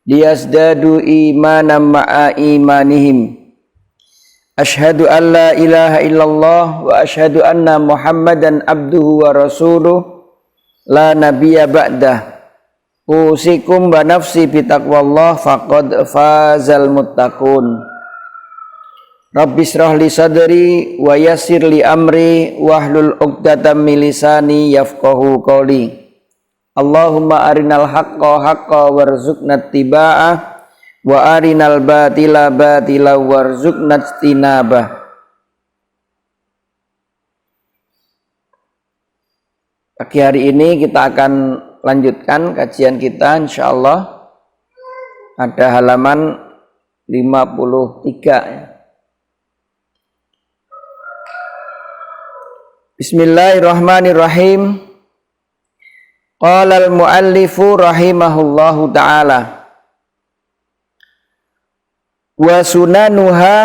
liyazdadu imanan ma'a imanihim. Asyhadu an la ilaha illallah wa asyhadu anna Muhammadan abduhu wa rasuluh la nabiyya ba'dah. Usikum wa nafsi bitaqwallah faqad fazal muttaqun. Rabbi shrah li sadri wa yassir li amri wahlul 'uqdatam min lisani yafqahu qawli. Allahumma arinal haqqa haqqa warzuqna ittiba'ah wa arinal batila batila warzuqna ijtinabah. Pagi hari ini kita akan lanjutkan kajian kita, insyaallah ada halaman 53. Bismillahirrahmanirrahim. Qala al-muallifu rahimahullahu ta'ala wa sunanuha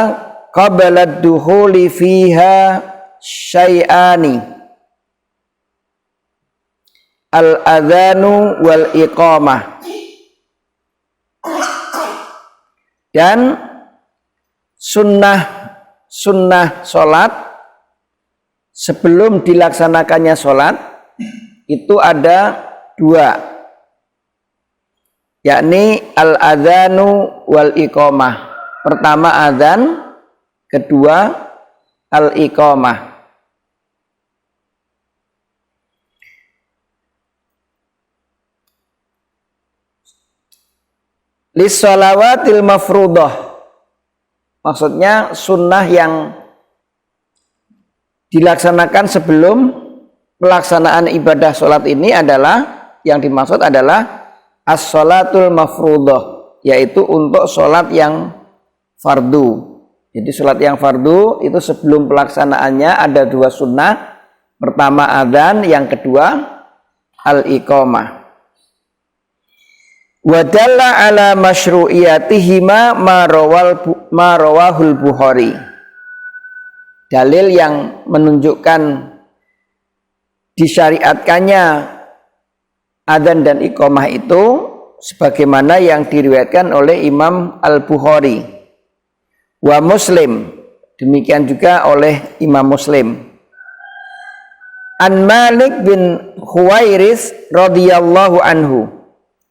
qabla ad-dukhuli fiha syai'ani al-adhanu wal iqamah. Dan sunnah salat sebelum dilaksanakannya salat itu ada dua, yakni al-adhanu wal iqamah. Pertama adzan, kedua al-iqamah. Lis-shalawatil mafruḍah, maksudnya sunnah yang dilaksanakan sebelum pelaksanaan ibadah sholat ini adalah, yang dimaksud adalah as-sholatul mafruḍah, yaitu untuk sholat yang fardu. Jadi sholat yang fardu itu sebelum pelaksanaannya ada dua sunnah. Pertama adzan, yang kedua al-iqamah. Wa dalla ala masyru'iyatihima ma rawahul Bukhari. Dalil yang menunjukkan disyariatkannya adzan dan iqamah itu sebagaimana yang diriwayatkan oleh Imam Al-Bukhari wa Muslim, demikian juga oleh Imam Muslim. An Malik bin Huwairis radhiyallahu anhu,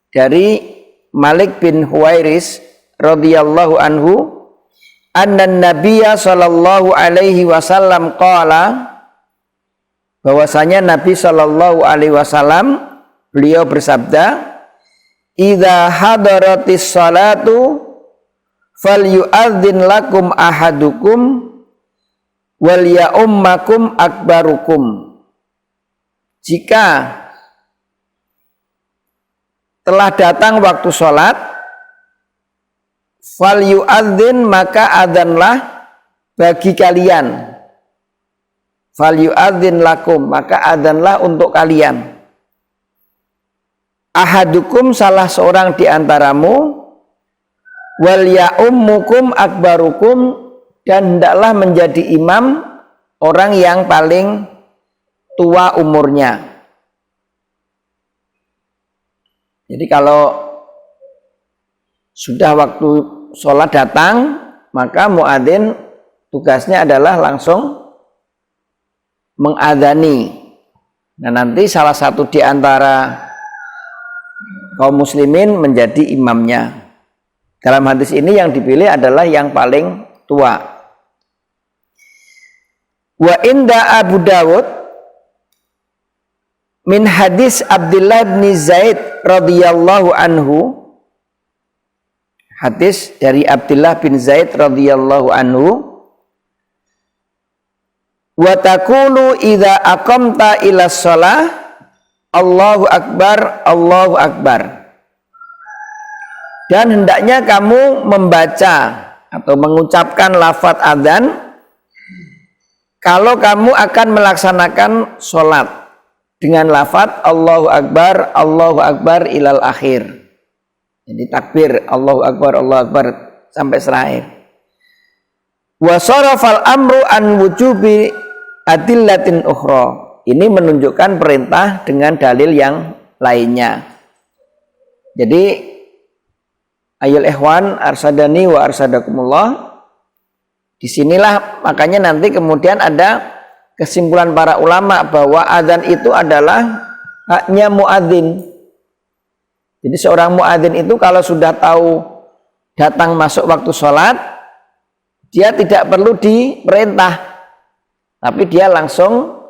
dari Malik bin Huwairis radhiyallahu anhu, anna nabiyya sallallahu alaihi wasallam qala, bahwasanya Nabi sallallahu alaihi wasallam beliau bersabda, idza hadaratis salatu falyu'adzin lakum ahadukum wal ya'ummakum akbarukum. Jika telah datang waktu salat, falyu'adzin, maka adzanlah bagi kalian. Falyu'adzin lakum, maka adzanlah untuk kalian. Ahadukum, salah seorang di antaramu, wal ya'ummukum akbarukum, dan hendaklah menjadi imam orang yang paling tua umurnya. Jadi kalau sudah waktu sholat datang, maka muadzin tugasnya adalah langsung mengadzani. Nah, nanti salah satu di antara kaum muslimin menjadi imamnya. Dalam hadis ini yang dipilih adalah yang paling tua. Wa inda Abu Dawud min hadis Abdullah bin Zaid radhiyallahu anhu, hadis dari Abdullah bin Zaid radhiyallahu anhu, wa taqulu idza aqamta ila shalah Allahu akbar Allahu akbar. Dan hendaknya kamu membaca atau mengucapkan lafaz adzan kalau kamu akan melaksanakan sholat dengan lafaz Allahu akbar ilal akhir. Jadi takbir Allahu akbar sampai terakhir. Wa sarafal amru an wujubi adillatin ukhra. Ini menunjukkan perintah dengan dalil yang lainnya. Jadi Ayul ikhwan arsadani wa arsadakumullah. Disinilah makanya nanti kemudian ada kesimpulan para ulama bahwa adzan itu adalah haknya muadzin. Jadi seorang muadzin itu kalau sudah tahu datang masuk waktu sholat, dia tidak perlu diperintah, tapi dia langsung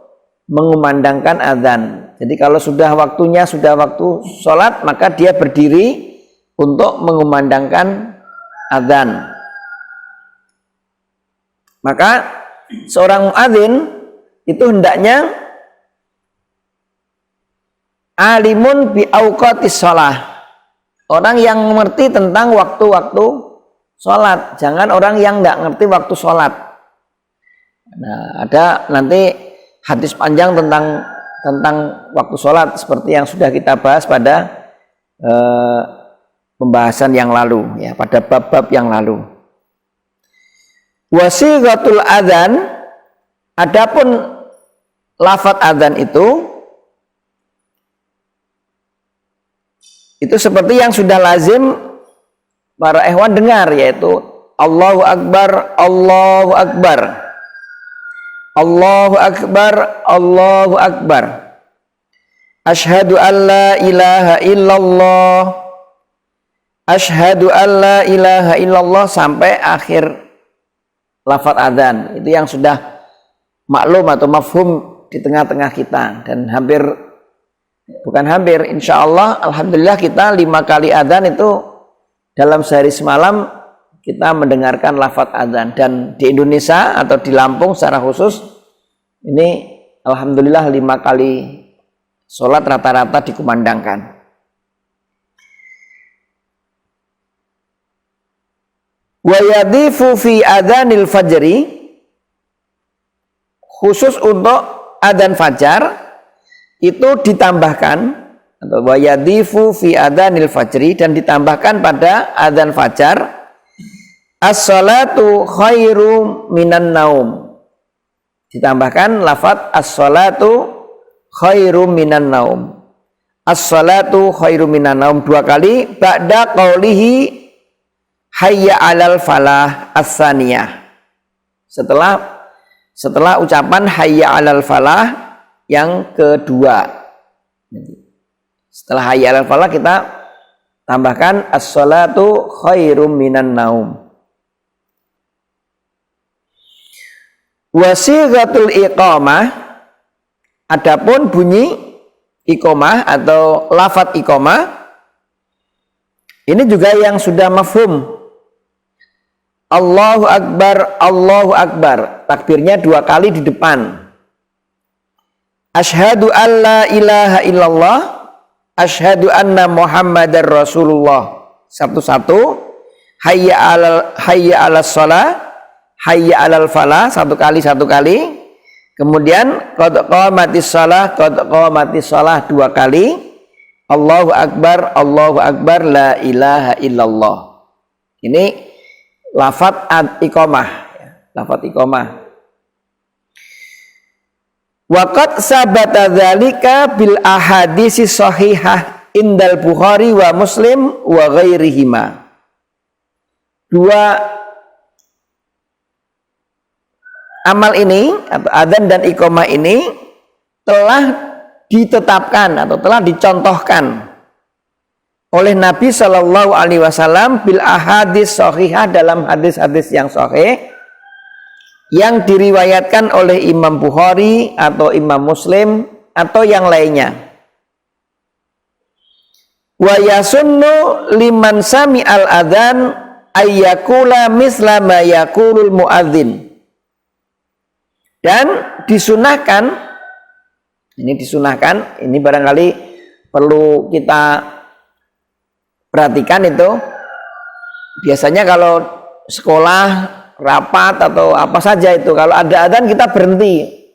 mengumandangkan adzan. Jadi kalau sudah waktunya, sudah waktu sholat, maka dia berdiri untuk mengumandangkan adzan. Maka seorang muadzin itu hendaknya alimun bi auqatis shalah. Orang yang mengerti tentang waktu-waktu sholat. Jangan orang yang tidak ngerti waktu sholat. Nah, ada nanti hadis panjang tentang waktu sholat seperti yang sudah kita bahas pada pembahasan yang lalu, ya, pada bab-bab yang lalu. Wasighatul adzan, adapun lafadz adzan itu seperti yang sudah lazim para ikhwan dengar, yaitu Allahu Akbar, Allahu Akbar, Allahu Akbar, Allahu Akbar, Asyhadu an la ilaha illallah, Asyhadu an la ilaha illallah, sampai akhir lafadz adzan. Itu yang sudah maklum atau mafhum di tengah-tengah kita, dan insya Allah, alhamdulillah kita 5 kali adzan itu dalam sehari semalam kita mendengarkan lafadz adzan. Dan di Indonesia atau di Lampung secara khusus ini alhamdulillah 5 kali sholat rata-rata dikumandangkan. Wa yadhifu fi adzanil fajri, khusus untuk adzan fajar itu ditambahkan, atau wa yadhifu fi adzanil fajri, dan ditambahkan pada adzan fajar as-salatu khairu minan naum. Ditambahkan lafadz as-salatu khairu minan naum. As-salatu khairu minan naum 2 kali ba'da qaulihi hayya 'alal falah as-saniyah. Setelah ucapan hayya 'alal falah yang kedua. Setelah hayya 'alal falah kita tambahkan as-salatu khairum minan naum. Wasighatul iqamah, adapun bunyi iqamah atau lafadz iqamah ini juga yang sudah mafhum. Allahu Akbar, Allahu Akbar, takbirnya 2 kali di depan. Asyhadu an la ilaha illallah, asyhadu anna Muhammadar Rasulullah. Satu-satu. Hayya 'alas shalah, hayya 'alal falah, 1 kali 1 kali. Kemudian qad qamatis shalah, qad qamatis shalah 2 kali. Allahu Akbar, Allahu Akbar, la ilaha illallah. Ini lafadz iqamah, lafadz iqamah. Waqad sabata dzalika bil ahaditsi shahihah indal Bukhari wa Muslim wa ghairihima. 2 amal ini atau adzan dan iqamah ini telah ditetapkan atau telah dicontohkan oleh Nabi Shallallahu Alaihi Wasallam bil ahadits shahihah, dalam hadis-hadis yang sahih yang diriwayatkan oleh Imam Bukhari atau Imam Muslim atau yang lainnya. Wa yasunnu liman sami'al adzan ayyakula misla ma yaqulul muadzin. Dan disunahkan, ini barangkali perlu kita perhatikan itu. Biasanya kalau sekolah, rapat atau apa saja itu, kalau ada adzan kita berhenti.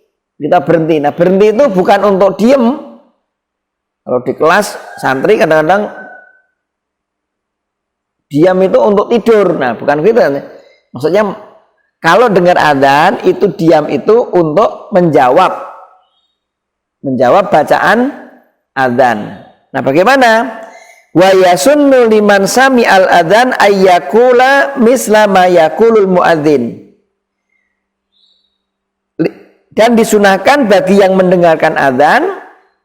Nah, berhenti itu bukan untuk diem. Kalau di kelas santri kadang-kadang diam itu untuk tidur. Nah, bukan gitu. Maksudnya kalau dengar adzan itu diam itu untuk menjawab bacaan adzan. Nah, bagaimana? Wa yasunnu liman sami al adzan ayyakula misla ma yakulul muadzin. Dan disunahkan bagi yang mendengarkan adzan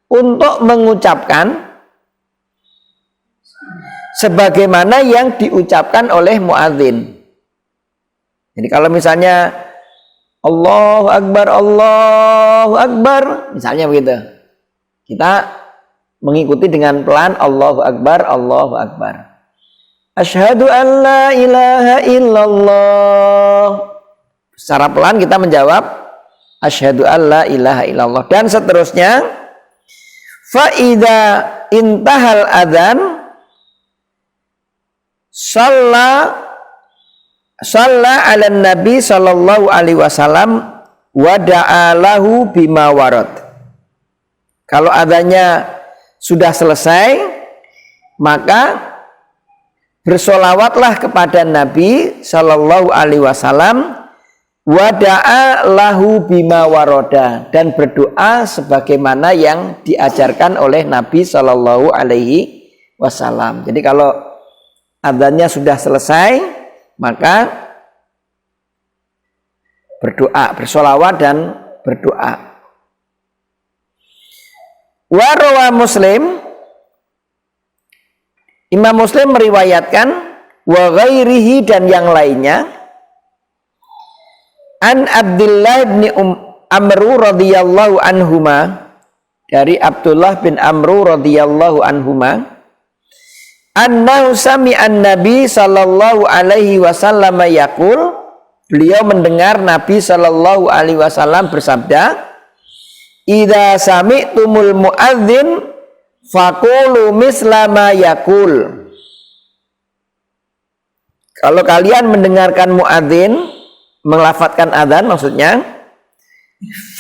untuk mengucapkan sebagaimana yang diucapkan oleh muadzin. Jadi kalau misalnya Allahu Akbar, misalnya begitu, kita mengikuti dengan pelan Allahu Akbar, Allahu Akbar. Asyhadu an la ilaha illallah. Secara pelan kita menjawab asyhadu an la ilaha illallah, dan seterusnya. Fa idza intahal adzan shalla ala nabi sallallahu alaihi wasallam wa da'a lahu bima warad. Kalau adzannya sudah selesai, maka bersolawatlah kepada Nabi sallallahu alaihi wasallam wa da'a lahu bima waroda, dan berdoa sebagaimana yang diajarkan oleh Nabi sallallahu alaihi wasallam. Jadi kalau adzannya sudah selesai, maka berdoa, bersolawat dan berdoa. Warawa Muslim, Imam Muslim meriwayatkan, wa ghairihi, dan yang lainnya, an Abdullah bin Amru radhiyallahu anhuma, dari Abdullah bin Amru radhiyallahu anhuma, annahu sami'an Nabi sallallahu alaihi wasallam yaqul, beliau mendengar Nabi sallallahu alaihi wasallam bersabda, idza sami'tumul muadzin faqulu misla ma yaqul. Kalau kalian mendengarkan muadzin melafadzkan adzan, maksudnya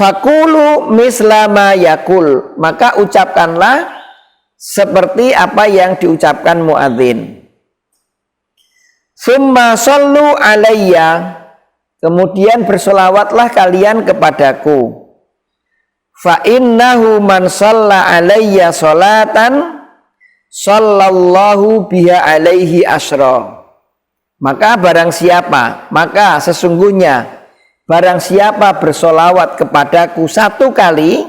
faqulu misla ma yaqul, maka ucapkanlah seperti apa yang diucapkan muadzin. Summa sallu alayya, kemudian bersolawatlah kalian kepadaku. Fa innahu man shalla alayya sholatan sallallahu biha alaihi asyra. Maka sesungguhnya barang siapa bersolawat kepadaku satu kali,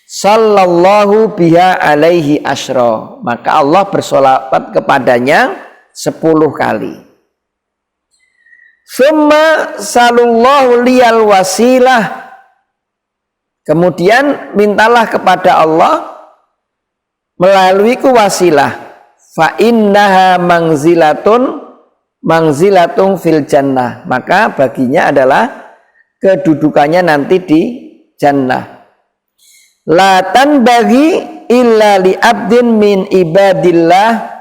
sallallahu biha alaihi asyra, maka Allah bersolawat kepadanya 10 kali. Summa sallallahu liyal wasilah, kemudian mintalah kepada Allah melaluiku wasilah. Fa innaha manzilatun fil jannah, maka baginya adalah kedudukannya nanti di jannah. La tanbaghi illa li abdin min ibadillah,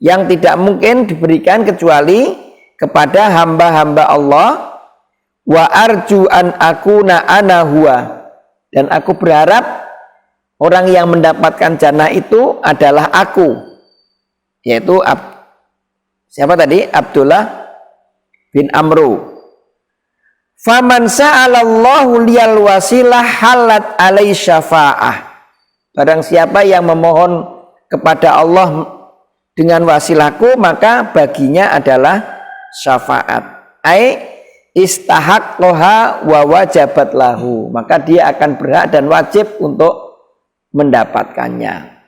yang tidak mungkin diberikan kecuali kepada hamba-hamba Allah. Wa arju an akuna ana huwa, dan aku berharap orang yang mendapatkan jannah itu adalah aku, yaitu siapa tadi? Abdullah bin Amru. Faman sa'alallahu liyal wasilah halat alai syafa'ah, barang siapa yang memohon kepada Allah dengan wasilahku, maka baginya adalah syafaat. Ai istahaqqaha wa wajabat lahu, maka dia akan berhak dan wajib untuk mendapatkannya.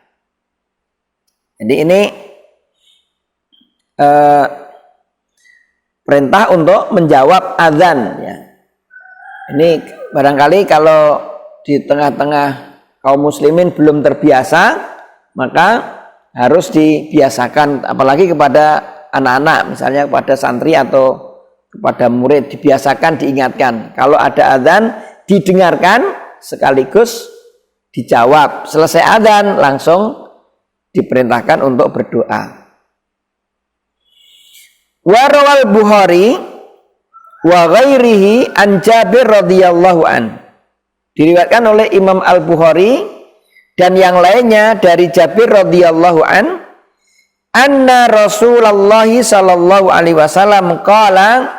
Jadi ini perintah untuk menjawab azan, ya. Ini barangkali kalau di tengah-tengah kaum muslimin belum terbiasa, maka harus dibiasakan, apalagi kepada anak-anak, misalnya kepada santri atau kepada murid, dibiasakan, diingatkan. Kalau ada azan, didengarkan sekaligus dijawab. Selesai azan langsung diperintahkan untuk berdoa. Wa rawal Bukhari wa ghairihi an Jabir radhiyallahu an, diriwayatkan oleh Imam Al-Bukhari dan yang lainnya dari Jabir radhiyallahu an, anna Rasulullah sallallahu alaihi wasallam qala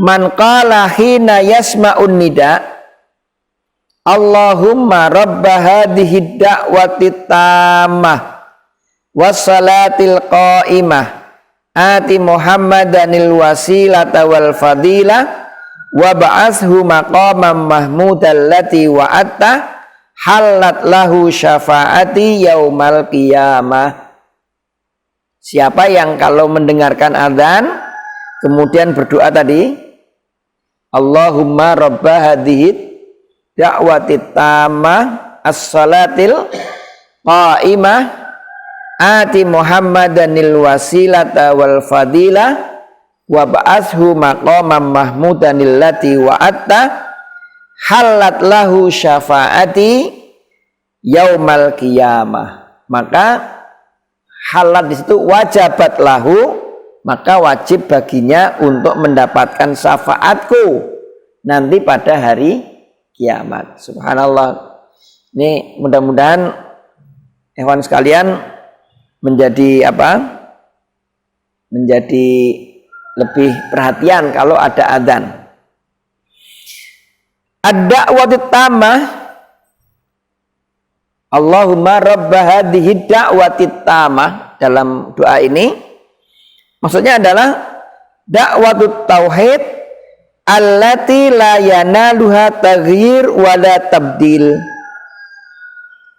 man qala hina yasma'un nida, Allahumma rabba hadhihi da'wati tammah wassalatil qa'imah ati Muhammadanil wasilata wal fadilah wa ba'ashu maqamam mahmudal lati wa'atta halat lahu syafaati yaumal qiyamah. Siapa yang kalau mendengarkan azan kemudian berdoa tadi, Allahumma rabba hadhihi da'wati tammah as-salatil qa'imah ati Muhammadanil wasilata wal fadilah wa ba'ashu maqamam mahmudanil lati wa'atta halat lahu syafaati yaumal qiyamah. Maka halat di situ wajabat lahu, maka wajib baginya untuk mendapatkan syafaatku nanti pada hari kiamat. Subhanallah. Ini mudah-mudahan ikhwan sekalian menjadi menjadi lebih perhatian kalau ada adzan. Ad-da'watut tammah, Allahumma rabba hadhihi da'watit tammah, dalam doa ini maksudnya adalah da'watut tauhid allati la yanaluha taghyir wala tabdil.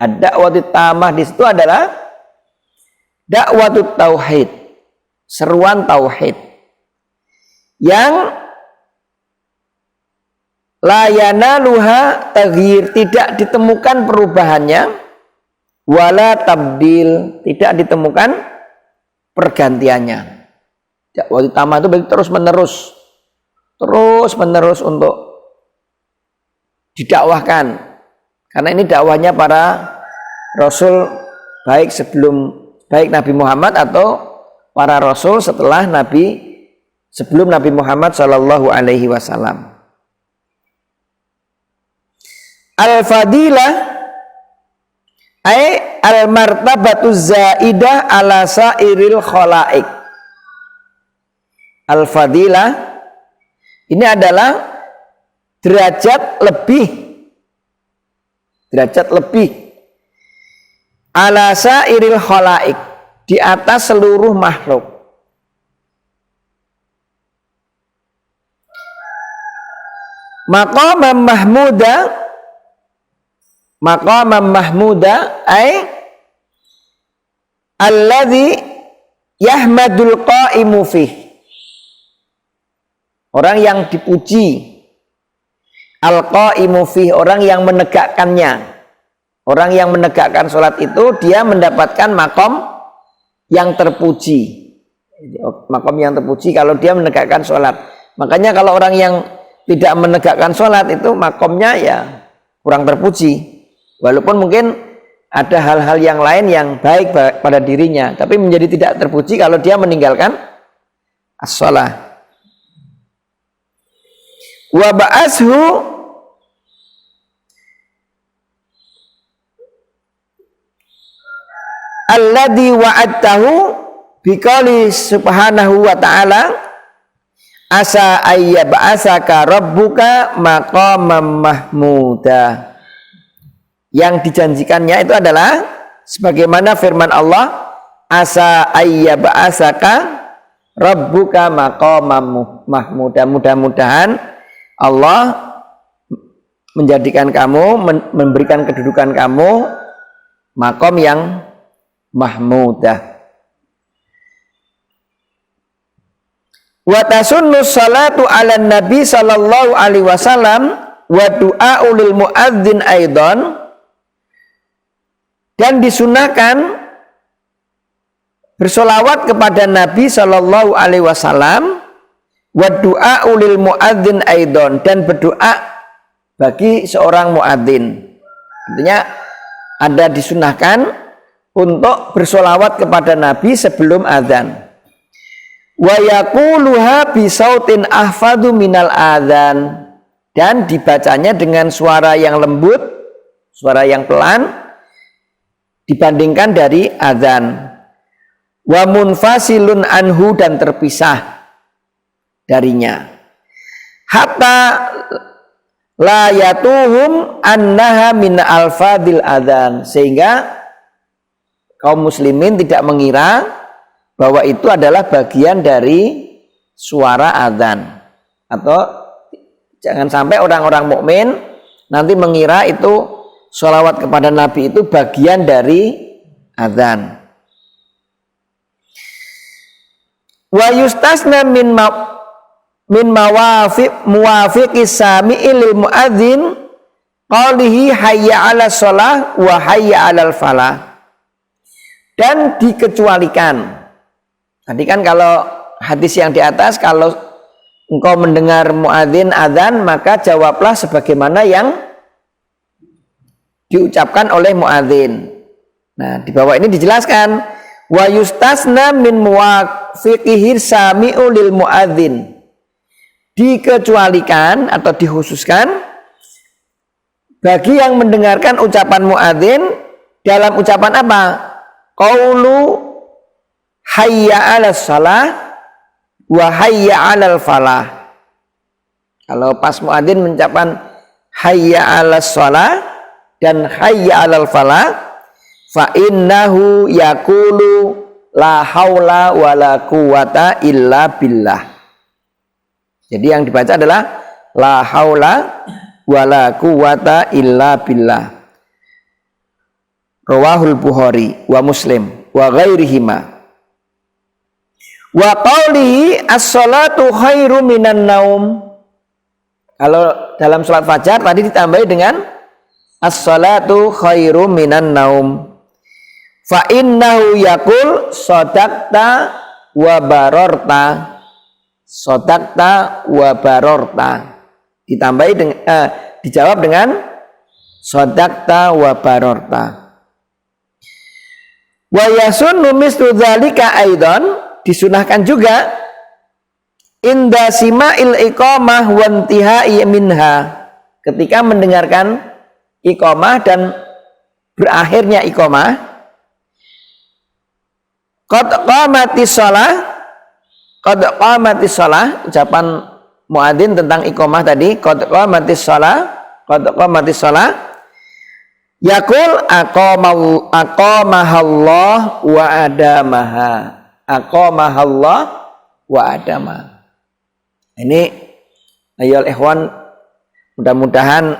Ad-da'watut tammah di situ adalah da'watut tauhid, seruan tauhid yang la yanaluha taghyir, tidak ditemukan perubahannya, wala tabdil, tidak ditemukan pergantiannya. Dakwah utama itu berarti terus menerus untuk didakwahkan, karena ini dakwahnya para rasul, baik Nabi Muhammad atau para rasul sebelum Nabi Muhammad sallallahu alaihi wasallam. Al-fadilah ay al-martabatuz zaidah ala sairil khalaik. Al-fadilah ini adalah derajat lebih ala sairil khalaik, di atas seluruh makhluk. Maqamam mahmuda ay alladhi yahmadul qa'imu fih, orang yang dipuji, al-qa'imu fih, orang yang menegakkannya. Orang yang menegakkan sholat itu dia mendapatkan makom yang terpuji. Makom yang terpuji kalau dia menegakkan sholat. Makanya kalau orang yang tidak menegakkan sholat itu makomnya ya kurang terpuji. Walaupun mungkin ada hal-hal yang lain yang baik pada dirinya, tapi menjadi tidak terpuji kalau dia meninggalkan as-shalah. Wa ba'ashu alladhi wa'adtahu biqali subhanahu wa ta'ala asa ayyab'asaka rabbuka maqamam mahmuda. Yang dijanjikannya itu adalah sebagaimana firman Allah, asa ayyab'asaka rabbuka maqamam mahmuda. Mudah-mudahan Allah menjadikan kamu, memberikan kedudukan kamu makom yang mahmudah. Wa tasunnu salatu ala nabi sallallahu alaihi wasallam wa du'a lil muadzin aidan, dan disunahkan bersolawat kepada Nabi sallallahu alaihi wasallam, wa du'a lil muadzin aidan, dan berdoa bagi seorang muadzin. Artinya ada disunahkan untuk bersolawat kepada Nabi sebelum azan. Wa yaquluha bi sautin ahfadu minal adzan, dan dibacanya dengan suara yang lembut, suara yang pelan dibandingkan dari azan. Wa munfasilun anhu, dan terpisah darinya. Hatta la yatuhum annaha min alfadil adzan, sehingga kaum muslimin tidak mengira bahwa itu adalah bagian dari suara adzan. Atau jangan sampai orang-orang mukmin nanti mengira itu sholawat kepada Nabi itu bagian dari adzan. Wa yustasna min muwafiqis sami'i lil muadzin qalihi hayya 'ala shalah wa hayya 'alal falah. Dan dikecualikan. Tadi kan kalau hadis yang di atas, kalau engkau mendengar muadzin adzan maka jawablah sebagaimana yang diucapkan oleh muadzin. Nah, di bawah ini dijelaskan wa yustasna min muwafiqihi sami'u lil muadzin. Dikecualikan atau dikhususkan bagi yang mendengarkan ucapan muadzin dalam ucapan apa? Qaulu hayya 'alas shalah wa hayya 'alal falah. Kalau pas muadzin mengucapkan hayya 'alas shalah dan hayya 'alal falah, fa innahu yaqulu la haula wala quwata illa billah. Jadi yang dibaca adalah la haula wala quwata illa billah. Rawahul Bukhari wa Muslim wa ghairihima. Wa qawlihi as-salatu khairu minan naum. Kalau dalam salat fajar tadi ditambahi dengan as-salatu khairu minan naum. Fa innahu yaqul sadaqta wa bararta. Sadaqta wa bararta. Ditambahi dengan dijawab dengan sadaqta wa bararta. Wa yasunnu mislu dzalika aidan, disunahkan juga inda sima'il iqamah wa intihai minha, ketika mendengarkan iqamah dan berakhirnya iqamah. Qad qamatis shalah, qad qamatis shalah, ucapan muadzin tentang iqamah tadi, qad qamatis shalah, qad qamatis shalah, yaqul aqamahallah wa adamaha, aqamahallah wa adamaha. Ini ayolah ikhwan, mudah-mudahan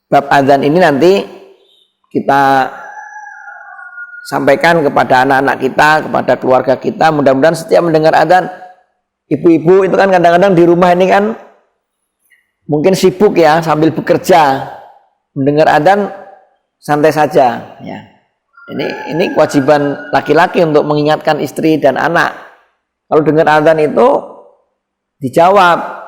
bab azan ini nanti kita sampaikan kepada anak-anak kita, kepada keluarga kita. Mudah-mudahan setiap mendengar azan, ibu-ibu itu kan kadang-kadang di rumah ini kan mungkin sibuk ya, sambil bekerja, mendengar azan santai saja ya. Ini kewajiban laki-laki untuk mengingatkan istri dan anak. Kalau dengar azan itu dijawab.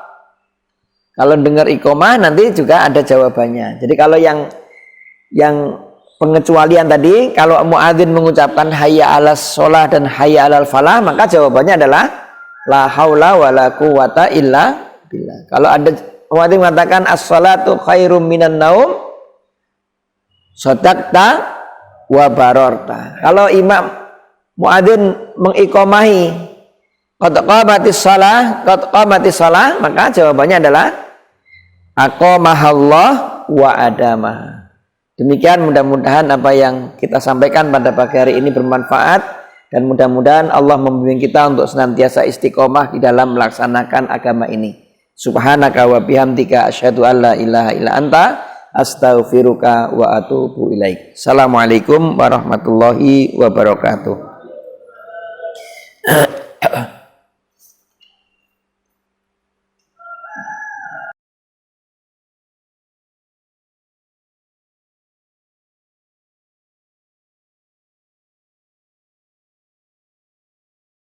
Kalau dengar iqamah nanti juga ada jawabannya. Jadi kalau yang pengecualian tadi, kalau muadzin mengucapkan hayya 'alas shalah dan hayya 'alal falah, maka jawabannya adalah la haula wala quwata illa billah. Kalau ada muadzin mengatakan as-salatu khairum minan naum, sadaqta wa bararta. Kalau imam muadzin mengiqamahi qad qamatis shalah, maka jawabannya adalah aqamahallah wa adamaha. Demikian, mudah-mudahan apa yang kita sampaikan pada pagi hari ini bermanfaat, dan mudah-mudahan Allah membimbing kita untuk senantiasa istiqomah di dalam melaksanakan agama ini. Subhanaka wa bihamdika asyhadu an la ilaha illa anta astaghfiruka wa atubu ilaik. Assalamualaikum warahmatullahi wabarakatuh.